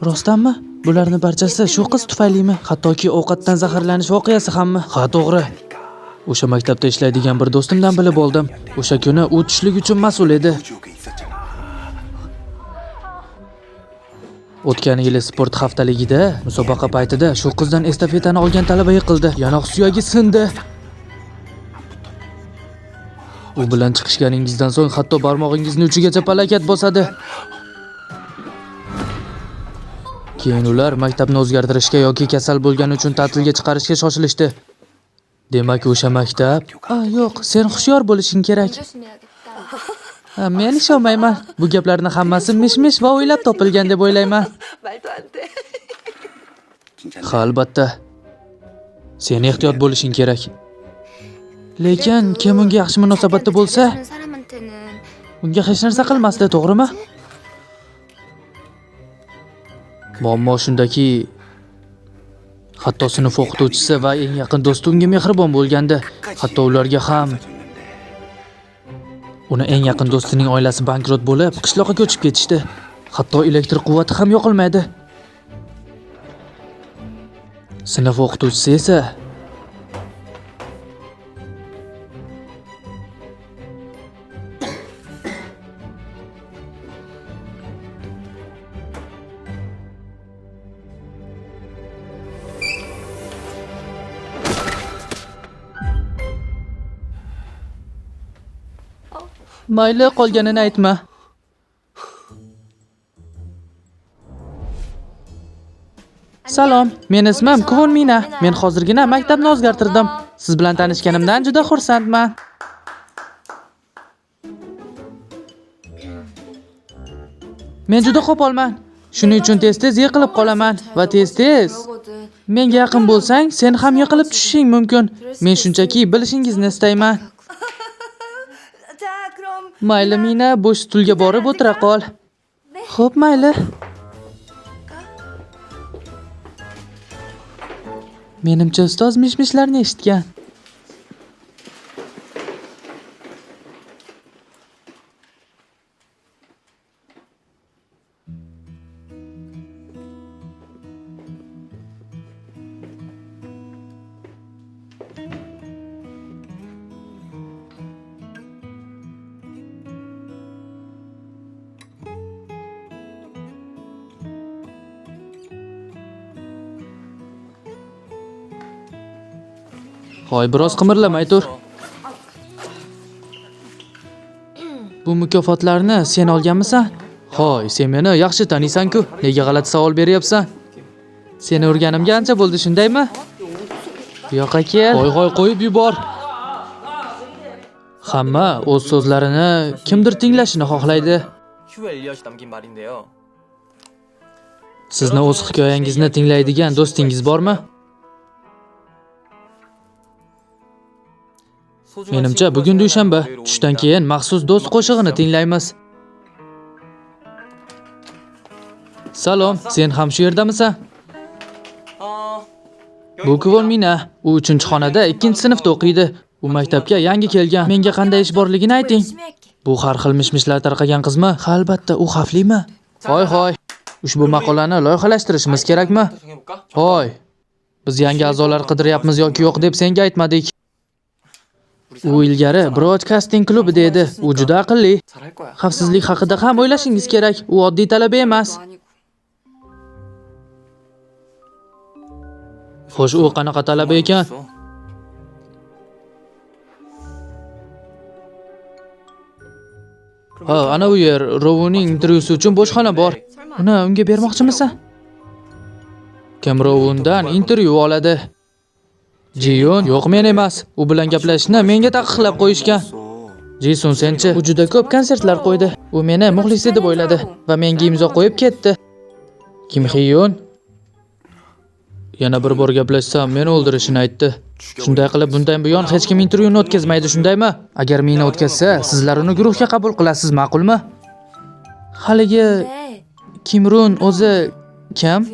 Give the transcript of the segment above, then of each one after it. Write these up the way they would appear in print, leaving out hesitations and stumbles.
Rostdanmi? Bularni barchasi shu qiz tufaylimi? Hattoki ovqatdan zaharlanish voqeasi hammi? Ha, to'g'ri. O'sha maktabda ishlaydigan bir do'stimdan bilib oldim. O'sha kuni u tushlik uchun mas'ul edi. O'tgan yili sport haftaligida musobaqa paytida shu qizdan estafetani olgan talaba yiqildi. Yanoq suyagi sindi. U bilan chiqishganingizdan so'ng hatto barmog'ingizni uchigacha palakat bosadi. Keyin ular maktabni o'zgartirishga yoki kasal bo'lgani uchun ta'tilga chiqarishga shoshilishdi. Demak, o'sha maktab... yo'q, sen hushyor bo'lishing kerak. Men ishonmayman. Bu gaplarning hammasi mish-mish va o'ylab topilgan deb o'ylayman. Ha, albatta. Sen ehtiyot bo'lishing kerak. Lekin kim unga yaxshi munosabatda bo'lsa, unga hech narsa qilmasdi, to'g'rimi? Muammo shundaki, hatto sinf o'qituvchisi va eng yaqin do'sti unga mehribon bo'lgandi. Hatto ularga ham uni eng yaqin do'stining oilasi bankrot bo'lib, qishloqqa ko'chib ketishdi. Hatto elektr quvvati ham yoqilmaydi. Sinf o'qituvchisi esa mayli, qolganini aytma. Salom, men ismim Kvon Mina. Men hozirgina maktabni o'zgartirdim. Siz bilan tanishganimdan juda xursandman. Men juda qo'polman. Shuning uchun tez-tez yiqilib qolaman va tez-tez menga yaqin bo'lsang, sen ham yiqilib tushishing mumkin. Men shunchaki bilishingizni istayman. Mayli, Mina, bo'sh stulga borib o'tira qol. Xo'p, mayli. Menimcha ustoz mish-mishlarni eshitgan. Hoy, biroz qimirlamay tur. Bu mukofotlarni sen olganmisan? Hoy, sen meni yaxshi taniysan-ku. Nega g'alati savol beryapsan? Seni o'rganimga ancha bo'ldi, shundaymi? Bu yoqqa kel. Hoy, qo'yib yubor. Hamma o'z so'zlarini kimdir tinglashini xohlaydi. Sizni o'z hikoyangizni tinglaydigan do'stingiz bormi? Menimcha bugun dushanba. Tushdan keyin maxsus do'st qo'shig'ini tinglaymiz. Salom, sen ham shu yerdamisan? Bu Kvon Mina. U 3-xonada 2-sinfda o'qiydi. U maktabga yangi kelgan. Menga qanday ish borligini ayting. Bu har xil mish-mishlar tarqagan qizmi? Ha, albatta, u xavflimi? Hoy. Ushbu maqolani loyihalashtirishimiz kerakmi? Hoy. Biz yangi a'zolar qidiryapmiz yoki yo'q deb senga aytmadik. U ilgari broadcasting klubida edi. U juda aqlli. Xavfsizlik haqida ham o'ylashingiz kerak. U oddiy talaba emas. Xo'sh, u qanaqa talaba ekan? Ha, ana u yer Rovuning intervyusi uchun bo'sh xona bor. Uni unga bermoqchimisan? Kim Rovundan intervyu oladi? Jiyon, yo'q, men emas. U bilan gaplashishni menga taqiqlab qo'yishgan. Jisun senchi? U juda ko'p konsertlar qo'ydi. U meni muxlis deb o'yladi va menga imzo qo'yib ketdi. Kim Hiyun? Yana bir bor gaplashsam, meni o'ldirishini aytdi. Shunday qilib, bundan buyon hech kim intervyuni o'tkazmaydi, shundaymi? Agar meni o'tkazsa, sizlar uni guruhga qabul qilasiz, ma'qulmi? Haligi Kimrun o'zi kim?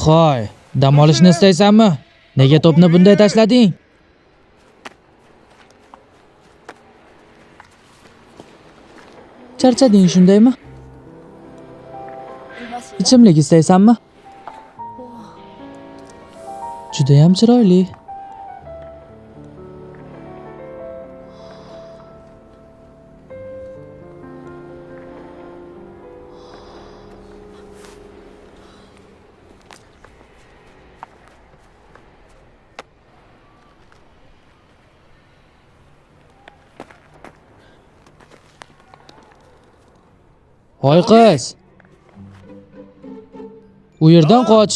Xo'y, dam olishni istaysanmi? Nega to'pni bunday tashlading? Charchading shundaymi? Ichimlik istaysanmi? Juda ham chiroyli. Hoy qiz. U yerdan qoch.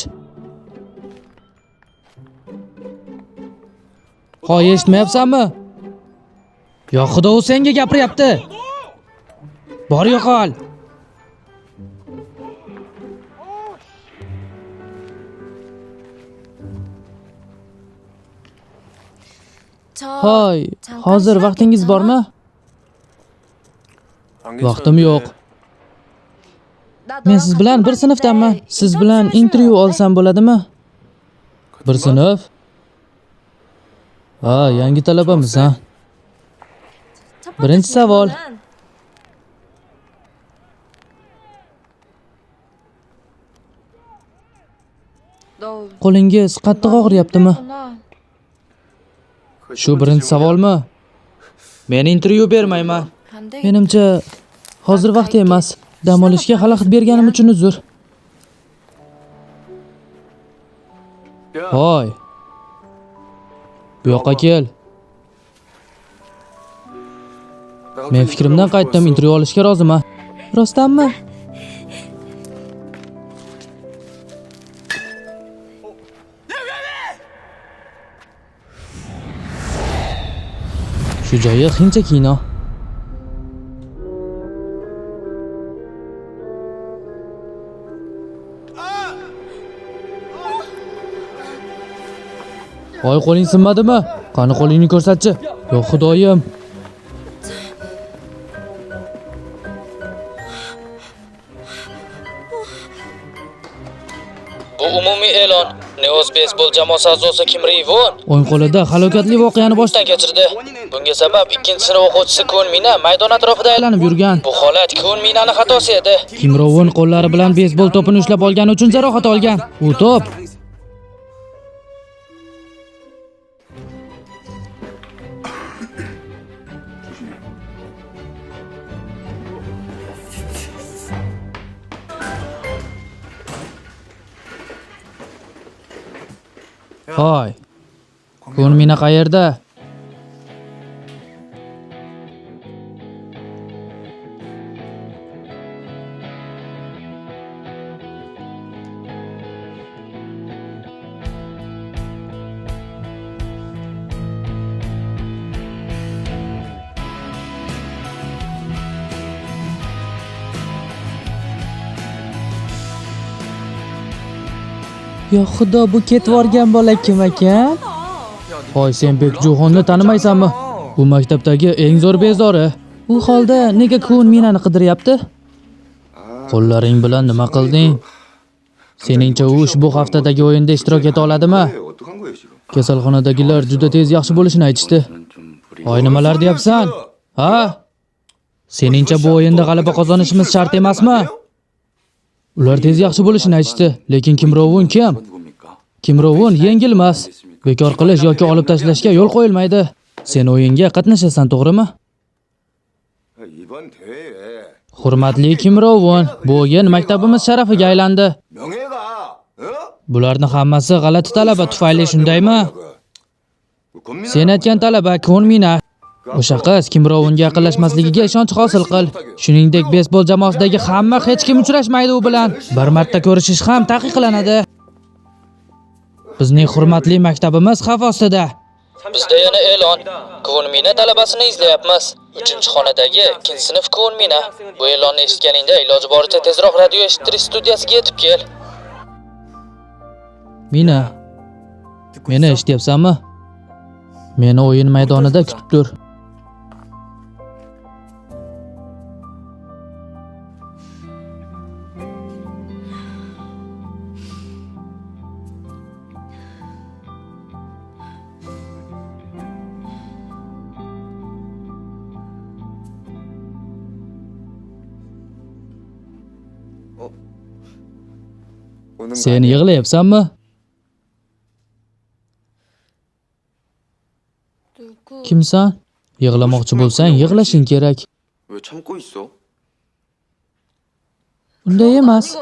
Hoy, eshitmayapsanmi? Yo xudo u senga gapiryapti. Bor yo'qol. Hoy, hozir vaqtingiz bormi? Vaqtim yo'q. Men siz bilan bir sinfdanman. Siz bilan intervyu olsam bo'ladimi? Bir sinf? Ha, yangi talabamiz, ha. Birinchi savol. Qo'lingiz qattiq og'riyaptimi? Shu birinchi savolmi? Men intervyu bermayman. Menimcha hozir vaqti emas. Dam olishga xalaqit berganim uchun uzr. Hoy. Bu yoqqa kel. Men fikrimdan qaytdim, intervyu olishga roziman. Rostdanmi? Shu joyi hindcha kino. Voy, qo'ling sinmadimi? Qani qo'lingni ko'rsatchi. Yo xudoyim. Bu umumiy e'lon. Neos beysbol jamoasi a'zosi Kim Rivon o'ng qo'lida halokatli voqeani boshdan kechirdi. Bunga sabab ikkinchi sinf o'quvchisi Kun Mina maydon atrofida aylanib yurgan. Bu holat Kun Minaning xatosi edi. Kim Rivon qo'llari bilan beysbol to'pini ushlab olgani uchun jarohat olgan. U to'p Hoy. Kun Mina qayerda? Yo xudo, bu ketib borgan bola kim ekan? Hoy, sen Bekjuxonni tanimaysanmi? Bu maktabdagi eng zo'r bezori. U holda nega Kun Minani qidiryapti? Qo'llaring bilan nima qilding? Seningcha u ushbu haftadagi o'yinda ishtirok eta oladimi? Kasalxonadagilar juda tez yaxshi bo'lishini aytishdi. Hoy, nimalar deyapsan? Ha? Seningcha bu o'yinda g'alaba qozonishimiz shart emasmi? Ular tez yaxshi bo'lishini aytishdi, lekin Kim Rivon kim? Kim Rivon yengilmas. Bekor qilish yoki olib tashlashga yo'l qo'yilmaydi. Sen o'yinga qatnashasan, to'g'rimi? Hurmatli Kim Rivon, bu o'yin maktabimiz sharafiga aylandi. Bularning hammasi g'alati talaba tufayli, shundaymi? Sen aytgan talaba Kun Mina. O'sha qiz Kim Rivonga yaqinlashmasligiga ishonch hosil qil. Shuningdek, beysbol jamoasidagi hamma hech kim uchrashmaydi u bilan. Bir marta ko'rishish ham taqiqlanadi. Bizning hurmatli maktabimiz xavf ostida. Bizda yana e'lon. Kun Mina talabasini izlayapmiz. 3-xonadagi 2-sinf Kun Mina. Bu e'lonni eshitganingda iloji boricha tezroq radio eshittirish studiyasiga yetib kel. Mina, meni eshityapsanmi? Meni o'yin maydonida kutib tur. Sen yig'layapsanmi? Kimsan? Yig'lamoqchi bo'lsang, yig'lashing kerak. 왜 참고 있어? Unday emas.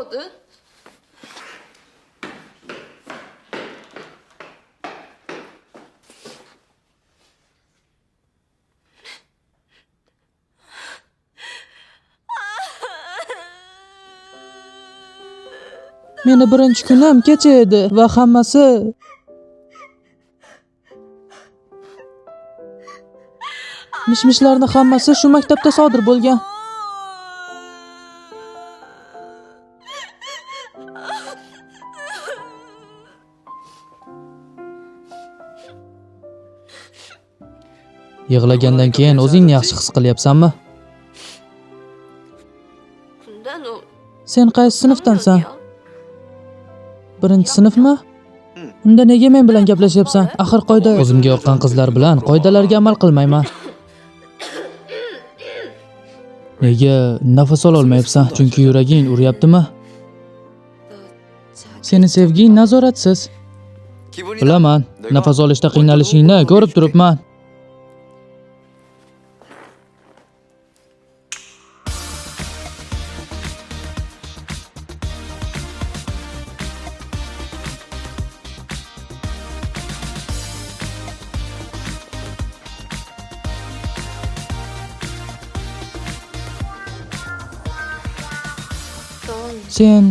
Meni birinchi kunim kecha edi va hammasi mishmishlarning hammasi shu maktabda sodir bo'lgan. Yig'lagandan keyin o'zingni yaxshi his qilyapsanmi? Sen qaysi sinfdansan? Birinchi sinfmi? Unda nega men bilan gaplashyapsan? Axir qoida. O'zimga yoqqan qizlar bilan qoidalarga amal qilmayman. Nega nafas ola olmayapsan? Chunki yuraging uryaptimi? Seni sevging nazoratsiz. Bilaman, nafas olishda qiynalishingni ko'rib turibman. Sen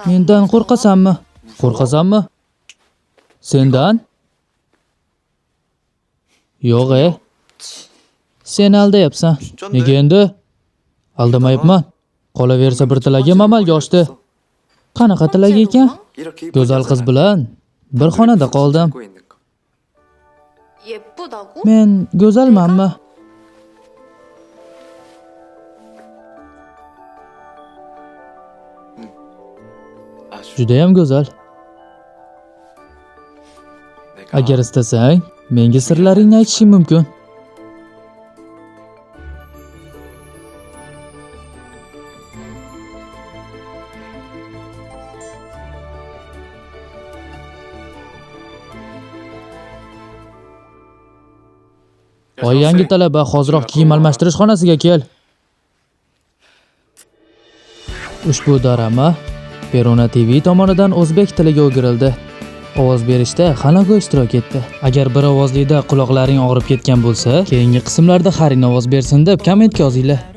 mendan qo'rqasanmi? Qo'rqasanmi? Sendan? Yo'q. Sen aldayapsan. Nega endi? Aldamayapman. Qolaversa bir tilagim amalga oshdi. Qanaqa tilag ekan? Go'zal qiz bilan bir xonada qoldim. Men go'zalmanmi? Juda ham go'zal. Agar istasang, menga sirlaringni aytishing mumkin. Voy yangi talaba, hoziroq kiyim almashtirish xonasiga kel. Ushbu drama Perona TV tomonidan o'zbek tiliga o'girildi. Ovoz berishda Xanago ishtirok etdi. Agar bir ovozlikda quloqlaring og'rib ketgan bo'lsa, keyingi qismlarda Harin ovoz bersin deb kommentga yozinglar.